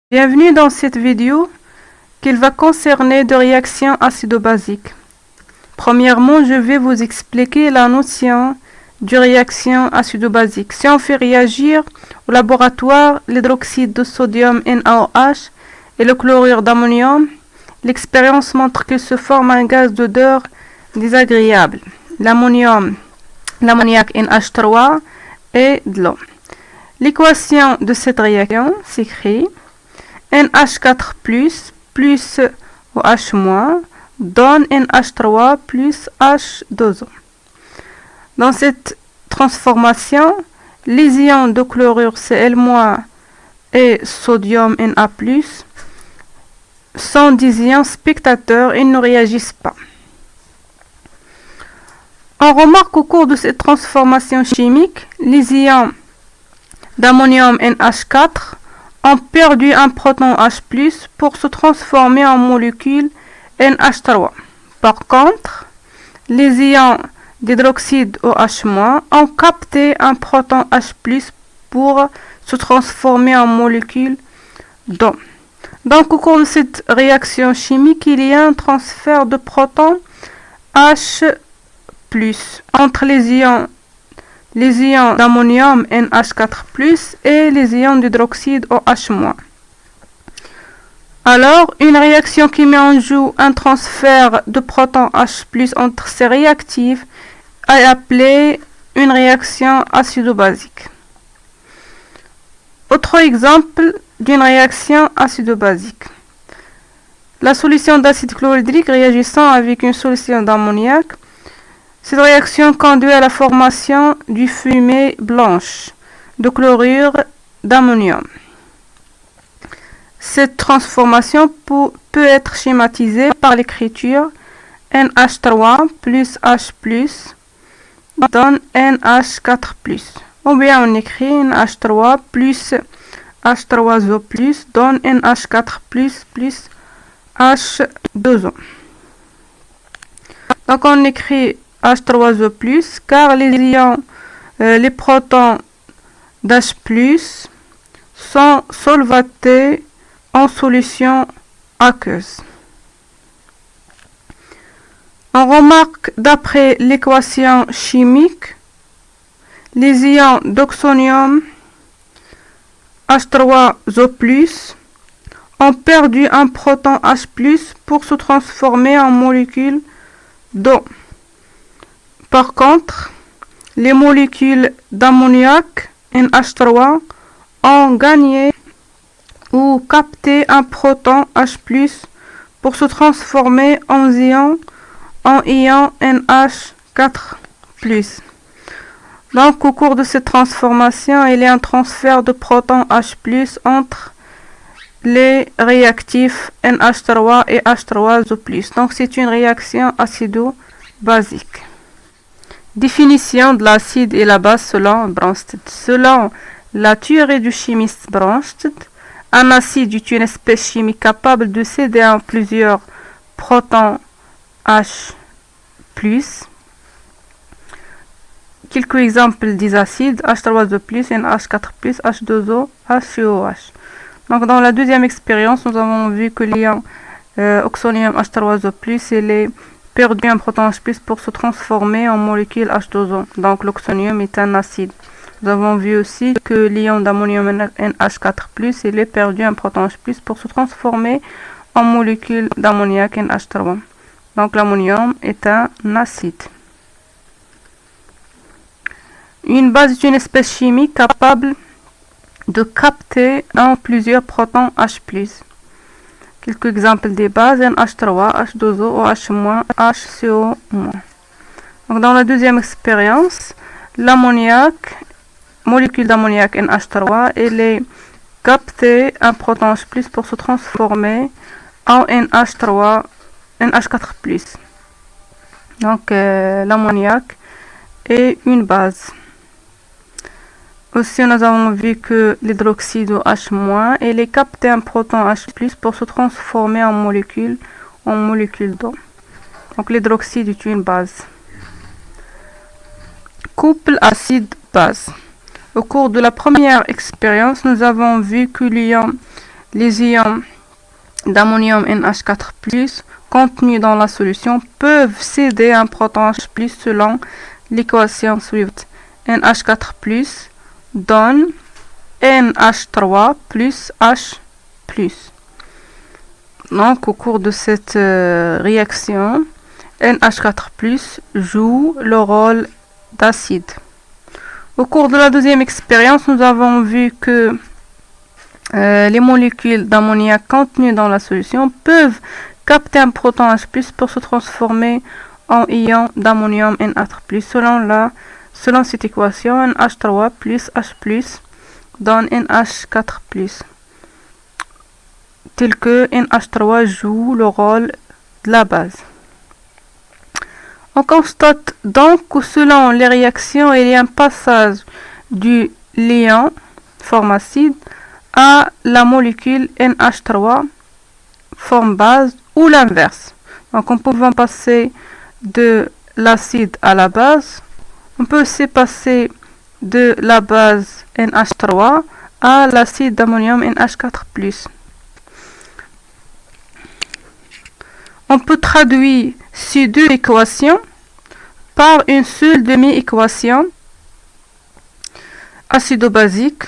Bienvenue dans cette vidéo qui va concerner deux réactions acido-basiques. Premièrement, je vais vous expliquer la notion de réaction acido-basique. Si on fait réagir au laboratoire l'hydroxyde de sodium NaOH et le chlorure d'ammonium, l'expérience montre qu'il se forme un gaz d'odeur désagréable, l'ammoniac NH3 et de l'eau. L'équation de cette réaction s'écrit NH4 plus OH- donne NH3 plus H2O. Dans cette transformation, les ions de chlorure Cl- et sodium Na+, sont des ions spectateurs et ne réagissent pas. On remarque au cours de cette transformation chimique, les ions d'ammonium NH4 ont perdu un proton H+, pour se transformer en molécule NH3. Par contre, les ions d'hydroxyde OH- ont capté un proton H+, pour se transformer en molécule d'eau. Donc, au cours de cette réaction chimique, il y a un transfert de protons H+, entre les ions d'ammonium NH4+, et les ions d'hydroxyde OH-. Alors, une réaction qui met en jeu un transfert de protons H+ entre ces réactifs est appelée une réaction acido-basique. Autre exemple d'une réaction acido-basique. La solution d'acide chlorhydrique réagissant avec une solution d'ammoniac. Cette réaction conduit à la formation du fumée blanche de chlorure d'ammonium. Cette transformation peut être schématisée par l'écriture NH3 plus H+ donne NH4+. Ou bien on écrit NH3 plus H3O+ donne NH4+ plus H2O. Donc on écrit H3O+, car les protons d'H+, sont solvatés en solution aqueuse. On remarque d'après l'équation chimique, les ions d'oxonium H3O+, ont perdu un proton H+, pour se transformer en molécule d'eau. Par contre, les molécules d'ammoniac NH3 ont gagné ou capté un proton H+, pour se transformer en ion NH4+. Donc, au cours de cette transformation, il y a un transfert de protons H+ entre les réactifs NH3 et H3O+. Donc, c'est une réaction acido-basique. Définition de l'acide et la base selon Bronsted. Selon la théorie du chimiste Bronsted, un acide est une espèce chimique capable de céder en plusieurs protons H+. Quelques exemples des acides H3O+, NH4+, H2O, HCOH. Donc dans la deuxième expérience, nous avons vu que l'ion oxonium H3O+, il est perdu un proton H+ pour se transformer en molécule H2O. Donc l'oxonium est un acide. Nous avons vu aussi que l'ion d'ammonium NH4+, il est perdu un proton H+ pour se transformer en molécule d'ammoniac NH3. Donc l'ammonium est un acide. Une base est une espèce chimique capable de capter en plusieurs protons H+. Quelques exemples des bases NH3, H2O, OH-, HCO-. Donc dans la deuxième expérience, l'ammoniac, molécule d'ammoniac NH3, elle est captée un proton H+ pour se transformer en NH4+. Donc l'ammoniac est une base. Aussi, nous avons vu que l'hydroxyde OH- il est capté un proton H+ pour se transformer en molécule d'eau. Donc l'hydroxyde est une base. Couple acide-base. Au cours de la première expérience, nous avons vu que l'ion les ions d'ammonium NH4+, contenus dans la solution, peuvent céder un proton H+, selon l'équation suivante. NH4+ donne NH3 plus H+. Donc, au cours de cette réaction, NH4+ joue le rôle d'acide. Au cours de la deuxième expérience, nous avons vu que les molécules d'ammoniac contenues dans la solution peuvent capter un proton H+ pour se transformer en ion d'ammonium NH3+. Selon cette équation, NH3 plus H+ donne NH4+, tel que NH3 joue le rôle de la base. On constate donc que selon les réactions, il y a un passage du liant, forme acide, à la molécule NH3, forme base, ou l'inverse. Donc on peut passer de l'acide à la base. On peut aussi passer de la base NH3 à l'acide d'ammonium NH4+. On peut traduire ces deux équations par une seule demi-équation acido-basique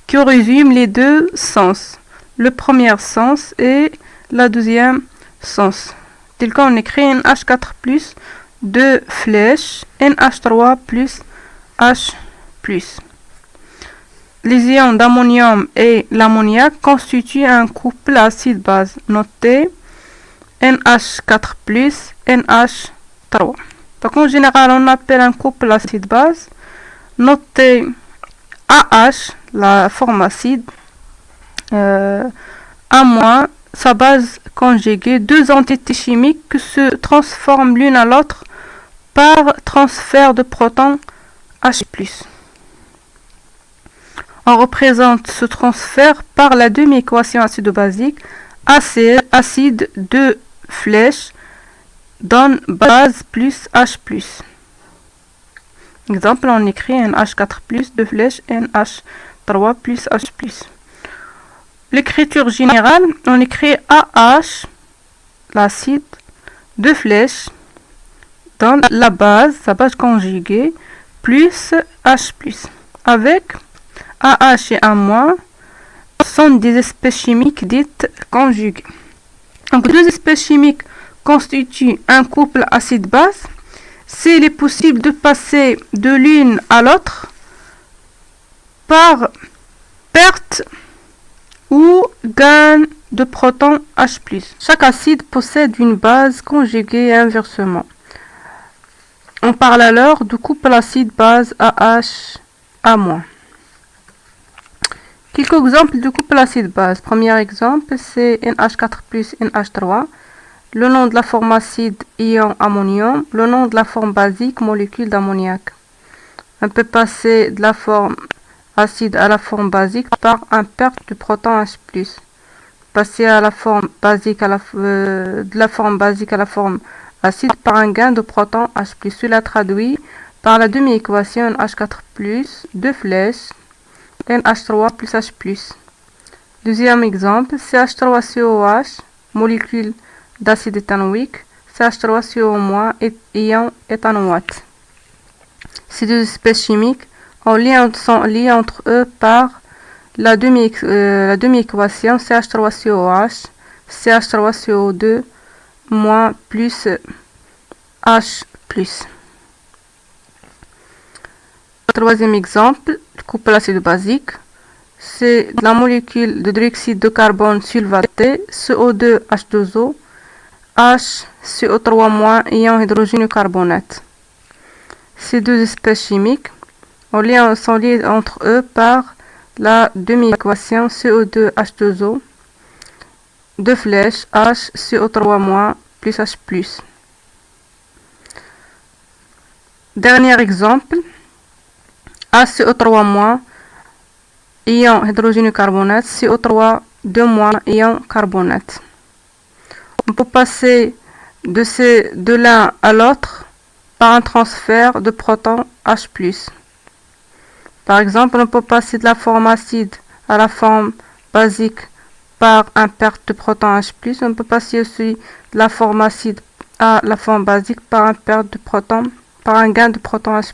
qui résume les deux sens. Le premier sens et la deuxième sens. Tel qu'on écrit NH4+, deux flèches, NH3 plus H+. Les ions d'ammonium et l'ammoniac constituent un couple acide-base. Notez NH4+, NH3. Donc en général, on appelle un couple acide-base. Notez AH, la forme acide, A-, sa base conjuguée, deux entités chimiques qui se transforment l'une à l'autre par transfert de protons H+. On représente ce transfert par la demi-équation acido-basique. Acide, deux flèches, donne base plus H+. Exemple, on écrit NH4+, deux flèches, NH3 plus H+. L'écriture générale, on écrit AH, l'acide, deux flèches, dans la base, sa base conjuguée, plus H+. Avec AH et A- sont des espèces chimiques dites conjuguées. Donc, deux espèces chimiques constituent un couple acide-base. S'il est possible de passer de l'une à l'autre par perte ou gain de protons H+. Chaque acide possède une base conjuguée et inversement. On parle alors du couple acide-base AH A-. Quelques exemples de couple acide-base. Premier exemple, c'est NH4 plus NH3. Le nom de la forme acide, ion ammonium. Le nom de la forme basique, molécule d'ammoniac. On peut passer de la forme acide à la forme basique par un perte du proton H+. Passer à la forme basique de la forme basique à la forme acide par un gain de proton H+. Cela traduit par la demi-équation NH4+, deux flèches, NH3 plus H+. Deuxième exemple, CH3COH, molécule d'acide éthanoïque, CH3CO- ion éthanoate. Ces deux espèces chimiques sont liées entre eux par la demi-équation CH3COH, CH3CO2- plus H+. Troisième exemple, le couple acide basique, c'est la molécule de dioxyde de carbone sulfaté, CO2H2O, HCO3- ion hydrogène carbonate. Ces deux espèces chimiques sont liées entre eux par la demi-équation CO2H2O, deux flèches HCO3- plus H+. Dernier exemple, HCO3- ion hydrogène carbonate, CO3 2- ion carbonate. On peut passer de l'un à l'autre par un transfert de protons H+. Par exemple, on peut passer de la forme acide à la forme basique par un perte de proton H+. On peut passer aussi de la forme acide à la forme basique par un perte de proton, par un gain de proton H+.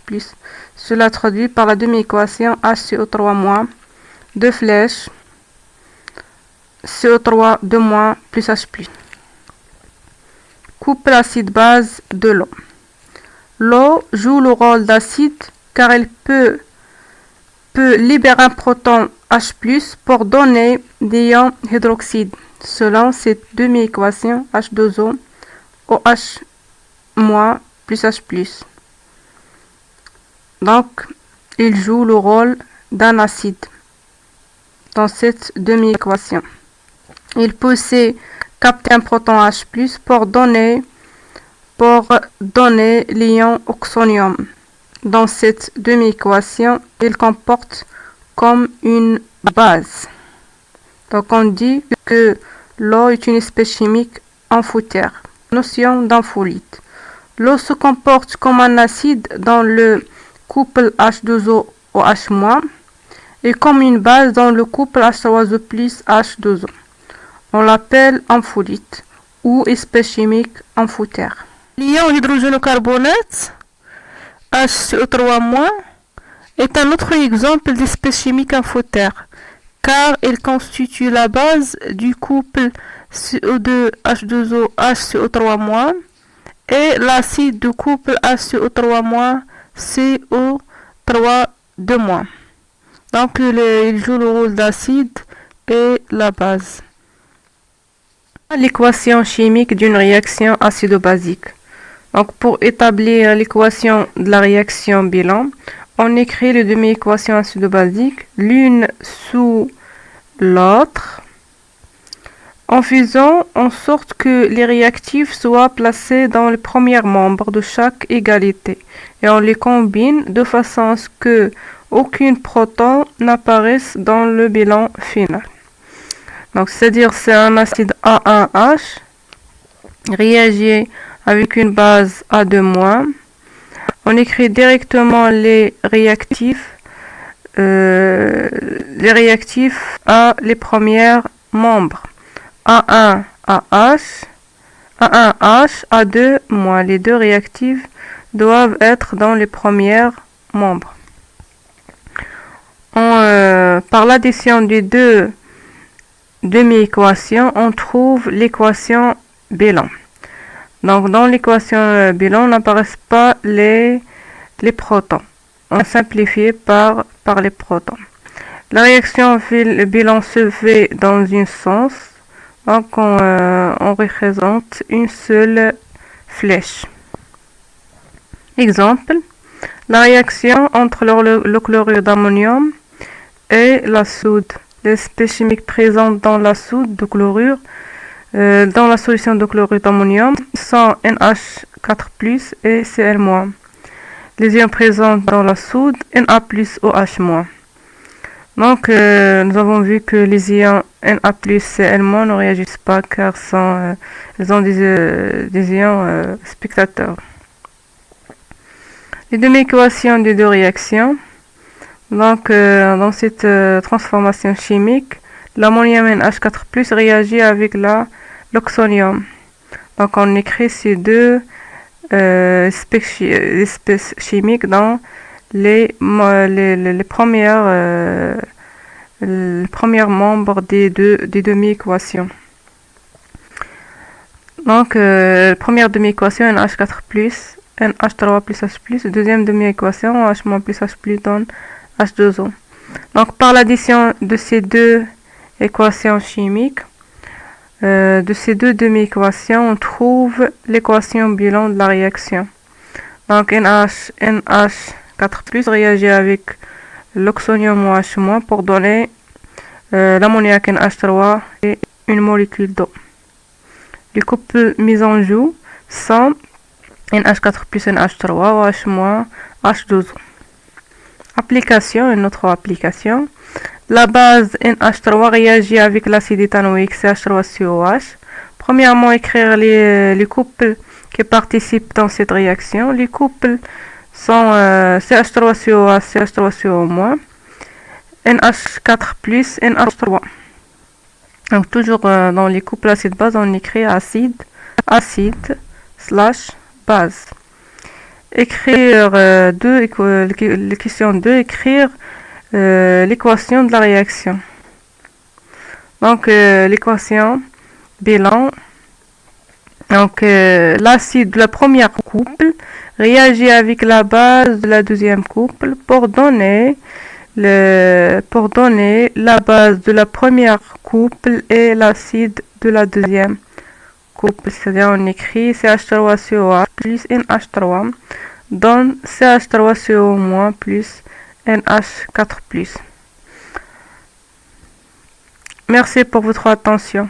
Cela traduit par la demi-équation HCO3- 2 flèches CO3 2- plus H+. Couple acide-base de l'eau. L'eau joue le rôle d'acide car elle peut libérer un proton H+ pour donner des ions hydroxyde. Selon cette demi-équation H2O OH- plus H+. Donc, il joue le rôle d'un acide dans cette demi-équation. Il peut aussi capter un proton H+ pour donner l'ion oxonium. Dans cette demi-équation, il comporte comme une base. Donc on dit que l'eau est une espèce chimique amphotère. Notion d'ampholyte. L'eau se comporte comme un acide dans le couple H2O OH- et comme une base dans le couple H3O plus H2O. On l'appelle ampholyte ou espèce chimique amphotère. L'ion hydrogénocarbonate HCO3- est un autre exemple d'espèce chimique amphotère car il constitue la base du couple CO2H2O HCO3- et l'acide du couple HCO3- CO3 2-. Donc il joue le rôle d'acide et la base. L'équation chimique d'une réaction acido-basique. Donc pour établir l'équation de la réaction bilan, on écrit les demi-équations acido-basiques l'une sous l'autre en faisant en sorte que les réactifs soient placés dans le premier membre de chaque égalité et on les combine de façon à ce que aucun proton n'apparaisse dans le bilan final. Donc c'est-à-dire c'est un acide A1H réagit avec une base A2-. On écrit directement les réactifs à les premiers membres. A1 AH, A1H, A2-. Les deux réactifs doivent être dans les premiers membres. Par l'addition des deux demi-équations, on trouve l'équation bilan. Donc dans l'équation bilan n'apparaissent pas les protons. On simplifie par les protons. La réaction bilan se fait dans un sens. Donc on représente une seule flèche. Exemple, la réaction entre le chlorure d'ammonium et la soude. L'espèce chimique présente dans la soude de chlorure, dans la solution de chlorure d'ammonium, sont NH4+ et Cl-. Les ions présents dans la soude, Na+OH-. Donc, nous avons vu que les ions Na+, Cl- ne réagissent pas car ils ont des ions spectateurs. Les demi-équations des deux réactions. Donc, dans cette transformation chimique, l'ammonium NH4+ réagit avec l'oxonium. Donc, on écrit ces deux espèces chimiques dans les premiers membres des demi-équations. Donc, première demi-équation NH4+, NH3 plus H+, deuxième demi-équation OH- plus H+ donne H2O. Donc, par l'addition de ces deux équations chimiques, de ces deux demi-équations, on trouve l'équation bilan de la réaction. Donc, NH4+ réagit avec l'oxonium OH- pour donner l'ammoniac NH3 et une molécule d'eau. Les couples mis en jeu sont NH4+, NH3, OH-, H2O. Application, une autre application. La base NH3 réagit avec l'acide éthanoïque CH3COH. Premièrement, écrire les couples qui participent dans cette réaction. Les couples sont CH3COH, CH3CO-, NH4+, NH3. Donc toujours dans les couples acide-base, on écrit acide, acide, slash, base. Écrire l'équation 2, écrire l'équation de la réaction. Donc l'équation bilan. Donc l'acide de la première couple réagit avec la base de la deuxième couple pour donner la base de la première couple et l'acide de la deuxième couple. C'est-à-dire on écrit CH3COH plus NH3 donne CH3CO- plus NH4+. Merci pour votre attention.